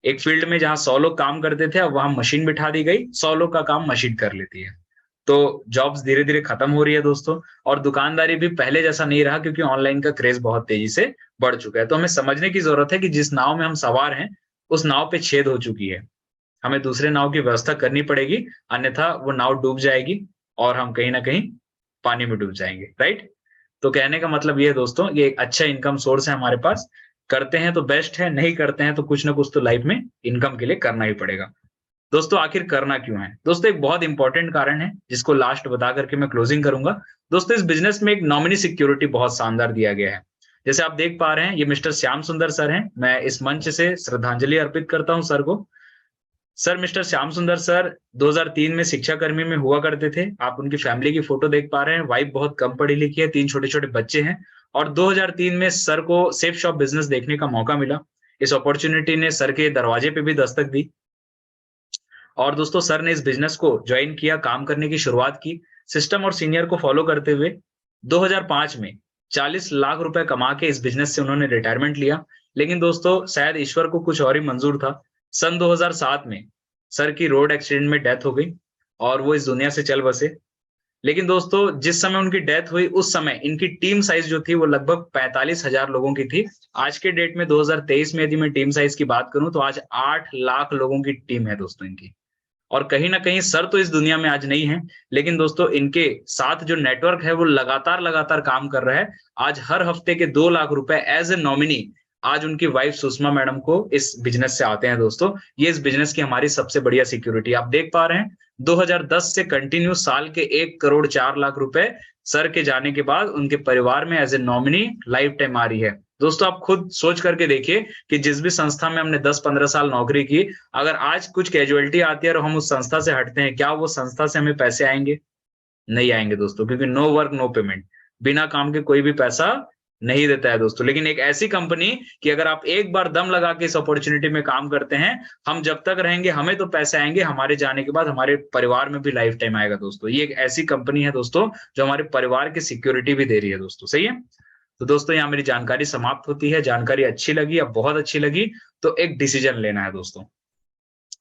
एक फील्ड में जहां 100 लोग काम करते थे, अब वहां मशीन बिठा दी गई, 100 लोग का काम मशीन कर लेती है। तो जॉब्स धीरे धीरे खत्म हो रही है दोस्तों। और दुकानदारी भी पहले जैसा नहीं रहा, क्योंकि ऑनलाइन का क्रेज बहुत तेजी से बढ़ चुका है। तो हमें समझने की जरूरत है कि जिस नाव में हम सवार हैं, उस नाव पे छेद हो चुकी है, हमें दूसरे नाव की व्यवस्था करनी पड़ेगी, अन्यथा वो नाव डूब जाएगी और हम कहीं ना कहीं पानी में डूब जाएंगे। राइट? तो कहने का मतलब ये है दोस्तों, ये एक अच्छा इनकम सोर्स है हमारे पास। करते हैं तो बेस्ट है, नहीं करते हैं तो कुछ ना कुछ तो लाइफ में इनकम के लिए करना ही पड़ेगा। दोस्तों आखिर करना क्यों है? दोस्तों एक बहुत इंपॉर्टेंट कारण है, जिसको लास्ट बता करके मैं क्लोजिंग करूंगा। दोस्तों इस बिजनेस में एक नॉमिनी सिक्योरिटी बहुत शानदार दिया गया है। जैसे आप देख पा रहे हैं, ये मिस्टर श्याम सुंदर सर हैं। मैं इस मंच से श्रद्धांजलि अर्पित करता हूं सर को। सर मिस्टर श्याम सुंदर सर 2003 में शिक्षा कर्मी में हुआ करते थे। आप उनकी फैमिली की फोटो देख पा रहे हैं। वाइफ बहुत कम पढ़ी लिखी है, 3 छोटे छोटे बच्चे हैं। और 2003 में सर को सेफ शॉप बिजनेस देखने का मौका मिला। इस अपॉर्चुनिटी ने सर के दरवाजे पे भी दस्तक दी, और दोस्तों सर ने इस बिजनेस को ज्वाइन किया, काम करने की शुरुआत की, सिस्टम और सीनियर को फॉलो करते हुए। 2005 में 40 लाख रुपए कमा के इस बिजनेस से उन्होंने रिटायरमेंट लिया। लेकिन दोस्तों शायद ईश्वर को कुछ और ही मंजूर था। सन 2007 में सर की रोड एक्सीडेंट में डेथ हो गई और वो इस दुनिया से चल बसे। लेकिन दोस्तों जिस समय उनकी डेथ हुई, उस समय इनकी टीम साइज जो थी वो लगभग 45,000 लोगों की थी। आज के डेट में 2023 में यदि मैं टीम साइज की बात करूं तो आज 8 लाख लोगों की टीम है दोस्तों इनकी। और कहीं ना कहीं सर तो इस दुनिया में आज नहीं है, लेकिन दोस्तों इनके साथ जो नेटवर्क है वो लगातार लगातार काम कर रहा है। आज हर हफ्ते के 2 लाख रुपए एज ए नॉमिनी आज उनकी वाइफ सुषमा मैडम को इस बिजनेस से आते हैं दोस्तों। ये इस बिजनेस की हमारी सबसे बढ़िया सिक्योरिटी। आप देख पा रहे हैं 2010 से कंटिन्यू साल के 1 करोड़ 4 लाख रुपए सर के जाने के बाद उनके परिवार में as a nominee life time आ रही है। दोस्तों आप खुद सोच करके देखिए कि जिस भी संस्था में हमने 10-15 साल नौकरी की, अगर आज कुछ कैजुअलिटी आती है और हम उस संस्था से हटते हैं, क्या वो संस्था से हमें पैसे आएंगे? नहीं आएंगे दोस्तों, क्योंकि नो वर्क नो पेमेंट, बिना काम के कोई भी पैसा नहीं देता है दोस्तों। लेकिन एक ऐसी कंपनी कि अगर आप एक बार दम लगा के इस अपॉर्चुनिटी में काम करते हैं, हम जब तक रहेंगे हमें तो पैसे आएंगे, हमारे जाने के बाद हमारे परिवार में भी लाइफ टाइम आएगा दोस्तों। ये एक ऐसी कंपनी है दोस्तों जो हमारे परिवार की सिक्योरिटी भी दे रही है दोस्तों। सही है? तो दोस्तों यहाँ मेरी जानकारी समाप्त होती है। जानकारी अच्छी लगी, अब बहुत अच्छी लगी, तो एक डिसीजन लेना है दोस्तों।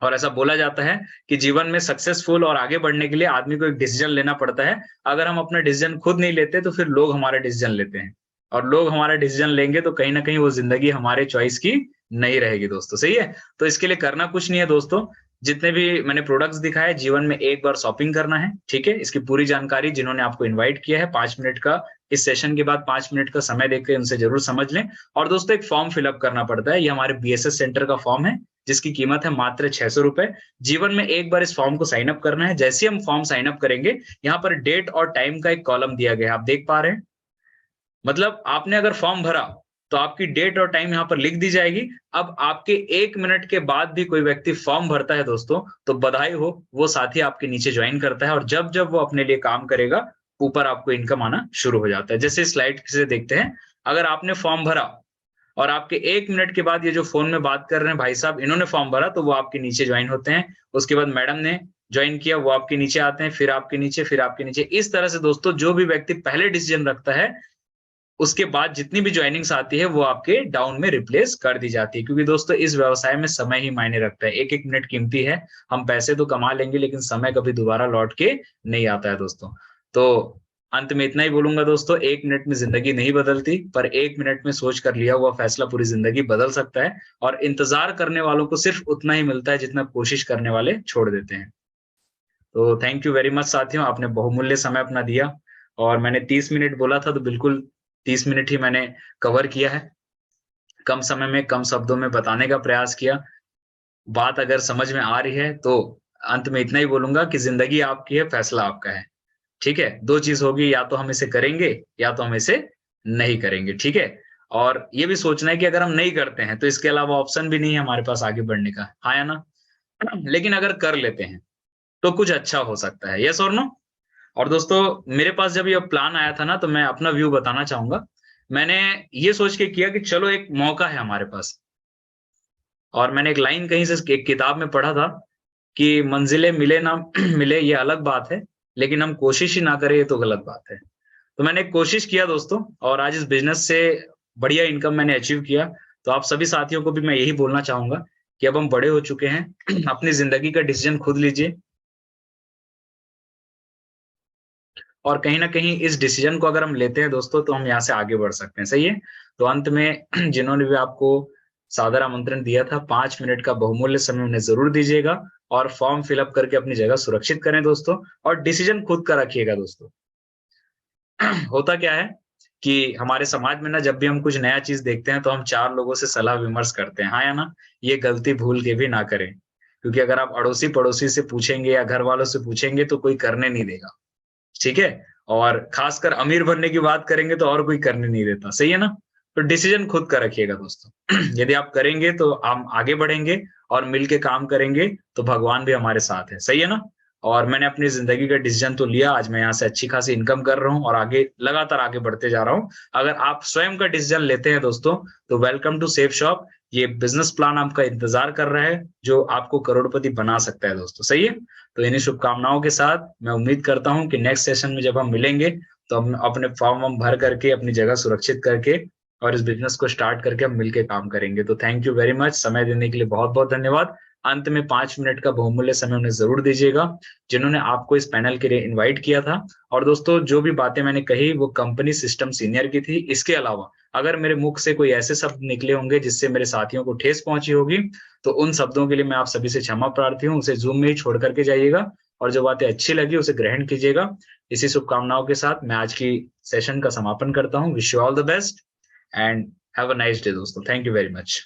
और ऐसा बोला जाता है कि जीवन में सक्सेसफुल और आगे बढ़ने के लिए आदमी को एक डिसीजन लेना पड़ता है। अगर हम अपना डिसीजन खुद नहीं लेते तो फिर लोग हमारा डिसीजन लेते हैं, और लोग हमारा डिसीजन लेंगे तो कहीं ना कहीं वो जिंदगी हमारे चॉइस की नहीं रहेगी दोस्तों। सही है? तो इसके लिए करना कुछ नहीं है दोस्तों। जितने भी मैंने प्रोडक्ट्स दिखाए, जीवन में एक बार शॉपिंग करना है। ठीक है? इसकी पूरी जानकारी जिन्होंने आपको इनवाइट किया है, 5 मिनट का इस सेशन के बाद 5 मिनट का समय देकर उनसे जरूर समझ लें। और दोस्तों एक फॉर्म फिलअप करना पड़ता है। ये हमारे बीएसएस सेंटर का फॉर्म है, जिसकी कीमत है मात्र 600 रुपए। जीवन में एक बार इस फॉर्म को साइन अप करना है। जैसे हम फॉर्म साइन अप करेंगे, यहाँ पर डेट और टाइम का एक कॉलम दिया गया है, आप देख पा रहे हैं। मतलब आपने अगर फॉर्म भरा तो आपकी डेट और टाइम यहाँ पर लिख दी जाएगी। अब आपके 1 मिनट के बाद भी कोई व्यक्ति फॉर्म भरता है दोस्तों, तो बधाई हो, वो साथी आपके नीचे ज्वाइन करता है, और जब जब वो अपने लिए काम करेगा, ऊपर आपको इनकम आना शुरू हो जाता है। जैसे स्लाइड से देखते हैं, अगर आपने फॉर्म भरा और आपके 1 मिनट के बाद ये जो फोन में बात कर रहे हैं भाई साहब, इन्होंने फॉर्म भरा तो वो आपके नीचे ज्वाइन होते हैं। उसके बाद मैडम ने ज्वाइन किया, वो आपके नीचे आते हैं, फिर आपके नीचे, फिर आपके नीचे। इस तरह से दोस्तों जो भी व्यक्ति पहले डिसीजन रखता है, उसके बाद जितनी भी ज्वाइनिंग्स आती है वो आपके डाउन में रिप्लेस कर दी जाती है। क्योंकि दोस्तों इस व्यवसाय में समय ही मायने रखता है, एक एक मिनट कीमती है। हम पैसे तो कमा लेंगे लेकिन समय कभी दोबारा लौट के नहीं आता है दोस्तों। तो अंत में इतना ही बोलूंगा दोस्तों, 1 मिनट में जिंदगी नहीं बदलती, पर 1 मिनट में सोच कर लिया हुआ फैसला पूरी जिंदगी बदल सकता है। और इंतजार करने वालों को सिर्फ उतना ही मिलता है जितना कोशिश करने वाले छोड़ देते हैं। तो थैंक यू वेरी मच साथियों, आपने बहुमूल्य समय अपना दिया। और मैंने 30 मिनट बोला था तो बिल्कुल 30 मिनट ही मैंने कवर किया है। कम समय में कम शब्दों में बताने का प्रयास किया। बात अगर समझ में आ रही है तो अंत में इतना ही बोलूंगा कि जिंदगी आपकी है, फैसला आपका है। ठीक है, दो चीज होगी, या तो हम इसे करेंगे या तो हम इसे नहीं करेंगे। ठीक है, और ये भी सोचना है कि अगर हम नहीं करते हैं तो इसके अलावा ऑप्शन भी नहीं है हमारे पास आगे बढ़ने का, हाँ या ना। लेकिन अगर कर लेते हैं तो कुछ अच्छा हो सकता है, यस और नो। और दोस्तों मेरे पास जब ये प्लान आया था ना, तो मैं अपना व्यू बताना चाहूंगा। मैंने ये सोच के किया कि चलो एक मौका है हमारे पास। और मैंने एक लाइन कहीं से एक किताब में पढ़ा था कि मंजिलें मिले ना मिले ये अलग बात है, लेकिन हम कोशिश ही ना करें ये तो गलत बात है। तो मैंने कोशिश किया दोस्तों, और आज इस बिजनेस से बढ़िया इनकम मैंने अचीव किया। तो आप सभी साथियों को भी मैं यही बोलना चाहूंगा कि अब हम बड़े हो चुके हैं, अपनी जिंदगी का डिसीजन खुद लीजिए। और कहीं ना कहीं इस डिसीजन को अगर हम लेते हैं दोस्तों तो हम यहाँ से आगे बढ़ सकते हैं, सही है। तो अंत में जिन्होंने भी आपको सादर आमंत्रण दिया था, 5 मिनट का बहुमूल्य समय उन्हें जरूर दीजिएगा। और फॉर्म फिलअप करके अपनी जगह सुरक्षित करें दोस्तों, और डिसीजन खुद का रखिएगा दोस्तों। होता क्या है कि हमारे समाज में ना, जब भी हम कुछ नया चीज देखते हैं तो हम 4 लोगों से सलाह विमर्श करते हैं, हाँ या ना। ये गलती भूल के भी ना करें, क्योंकि अगर आप अड़ोसी पड़ोसी से पूछेंगे या घर वालों से पूछेंगे तो कोई करने नहीं देगा। ठीक है, और खासकर अमीर बनने की बात करेंगे तो और कोई करने नहीं देता, सही है ना। तो डिसीजन खुद का रखिएगा दोस्तों। यदि आप करेंगे तो हम आगे बढ़ेंगे, और मिलके काम करेंगे तो भगवान भी हमारे साथ है, सही है ना। और मैंने अपनी जिंदगी का डिसीजन तो लिया, आज मैं यहाँ से अच्छी खासी इनकम कर रहा हूँ और आगे लगातार आगे बढ़ते जा रहा हूँ। अगर आप स्वयं का डिसीजन लेते हैं दोस्तों तो वेलकम टू सेफ शॉप। ये बिजनेस प्लान आपका इंतजार कर रहा है जो आपको करोड़पति बना सकता है दोस्तों, सही है। तो इन्हीं शुभकामनाओं के साथ मैं उम्मीद करता हूं कि नेक्स्ट सेशन में जब हम मिलेंगे तो हम अपने फॉर्म हम भर करके अपनी जगह सुरक्षित करके और इस बिजनेस को स्टार्ट करके हम मिलके काम करेंगे। तो थैंक यू वेरी मच, समय देने के लिए बहुत बहुत धन्यवाद। अंत में 5 मिनट का बहुमूल्य समय उन्हें जरूर दीजिएगा जिन्होंने आपको इस पैनल के लिए इन्वाइट किया था। और दोस्तों जो भी बातें मैंने कही वो कंपनी सिस्टम सीनियर की थी। इसके अलावा अगर मेरे मुख से कोई ऐसे शब्द निकले होंगे जिससे मेरे साथियों को ठेस पहुंची होगी तो उन शब्दों के लिए मैं आप सभी से क्षमा प्रार्थी हूँ। उसे जूम में ही छोड़ करके जाइएगा, और जो बातें अच्छी लगी उसे ग्रहण कीजिएगा। इसी शुभकामनाओं के साथ मैं आज की सेशन का समापन करता हूँ। Wish you all the best and have a nice day दोस्तों, थैंक यू वेरी मच।